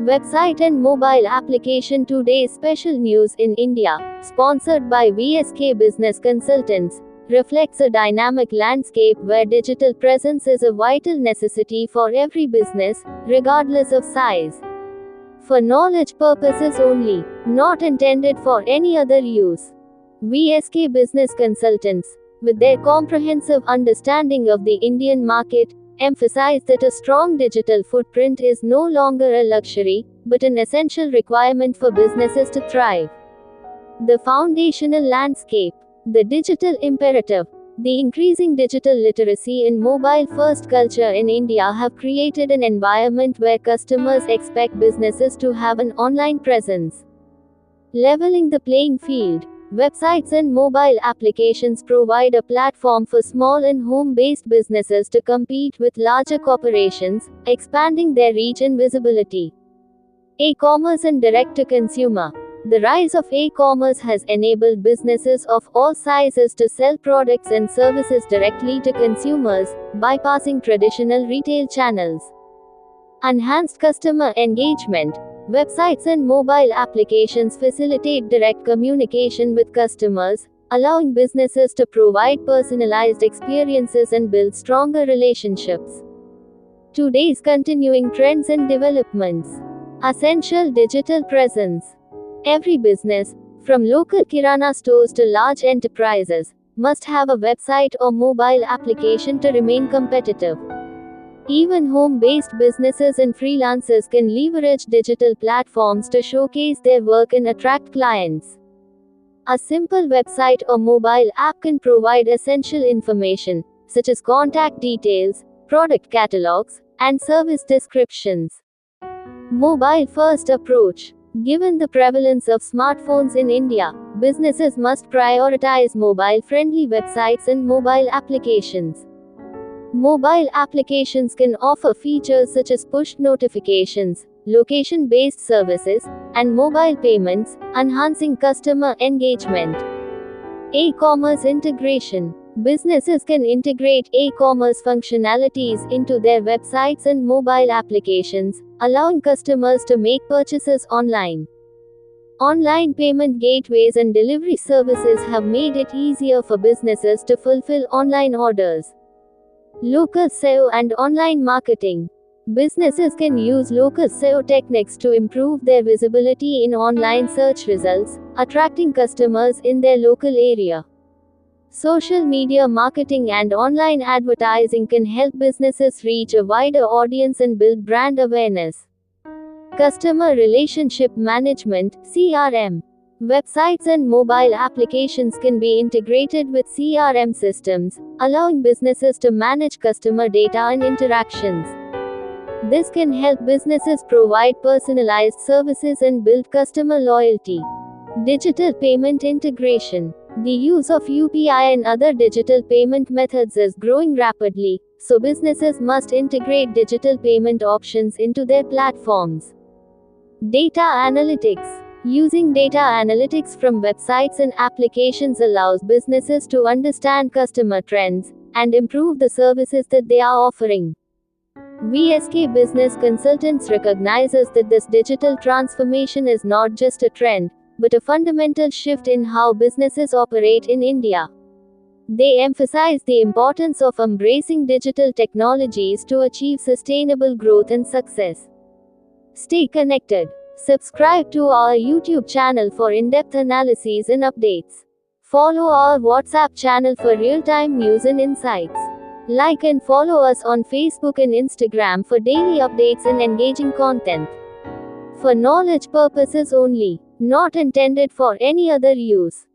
Website and mobile application. Today's special news in India, sponsored by VSK Business Consultants, reflects a dynamic landscape where digital presence is a vital necessity for every business, regardless of size. For knowledge purposes only, not intended for any other use. VSK Business Consultants, with their comprehensive understanding of the Indian market, emphasize that a strong digital footprint is no longer a luxury, but an essential requirement for businesses to thrive. The foundational landscape, the digital imperative, the increasing digital literacy and mobile-first culture in India have created an environment where customers expect businesses to have an online presence. Leveling the playing field. Websites and mobile applications provide a platform for small and home-based businesses to compete with larger corporations, expanding their reach and visibility. E-commerce and direct-to-consumer. The rise of e-commerce has enabled businesses of all sizes to sell products and services directly to consumers, bypassing traditional retail channels. Enhanced customer engagement. Websites and mobile applications facilitate direct communication with customers, allowing businesses to provide personalized experiences and build stronger relationships. Today's continuing trends and developments. Essential digital presence. Every business, from local kirana stores to large enterprises, must have a website or mobile application to remain competitive. Even home-based businesses and freelancers can leverage digital platforms to showcase their work and attract clients. A simple website or mobile app can provide essential information, such as contact details, product catalogs, and service descriptions. Mobile-first approach. Given the prevalence of smartphones in India, businesses must prioritize mobile-friendly websites and mobile applications. Mobile applications can offer features such as push notifications, location-based services, and mobile payments, enhancing customer engagement. E-commerce integration. Businesses can integrate e-commerce functionalities into their websites and mobile applications, allowing customers to make purchases online. Online payment gateways and delivery services have made it easier for businesses to fulfill online orders. Local SEO and online marketing. Businesses can use local SEO techniques to improve their visibility in online search results, attracting customers in their local area. Social media marketing and online advertising can help businesses reach a wider audience and build brand awareness. Customer relationship management (CRM). Websites and mobile applications can be integrated with CRM systems, allowing businesses to manage customer data and interactions. This can help businesses provide personalized services and build customer loyalty. Digital payment integration. The use of UPI and other digital payment methods is growing rapidly, so businesses must integrate digital payment options into their platforms. Data analytics. Using data analytics from websites and applications allows businesses to understand customer trends and improve the services that they are offering. VSK Business Consultants recognizes that this digital transformation is not just a trend, but a fundamental shift in how businesses operate in India. They emphasize the importance of embracing digital technologies to achieve sustainable growth and success. Stay connected. Subscribe to our YouTube channel for in-depth analyses and updates. Follow our WhatsApp channel for real-time news and insights. Like and follow us on Facebook and Instagram for daily updates and engaging content. For knowledge purposes only, not intended for any other use.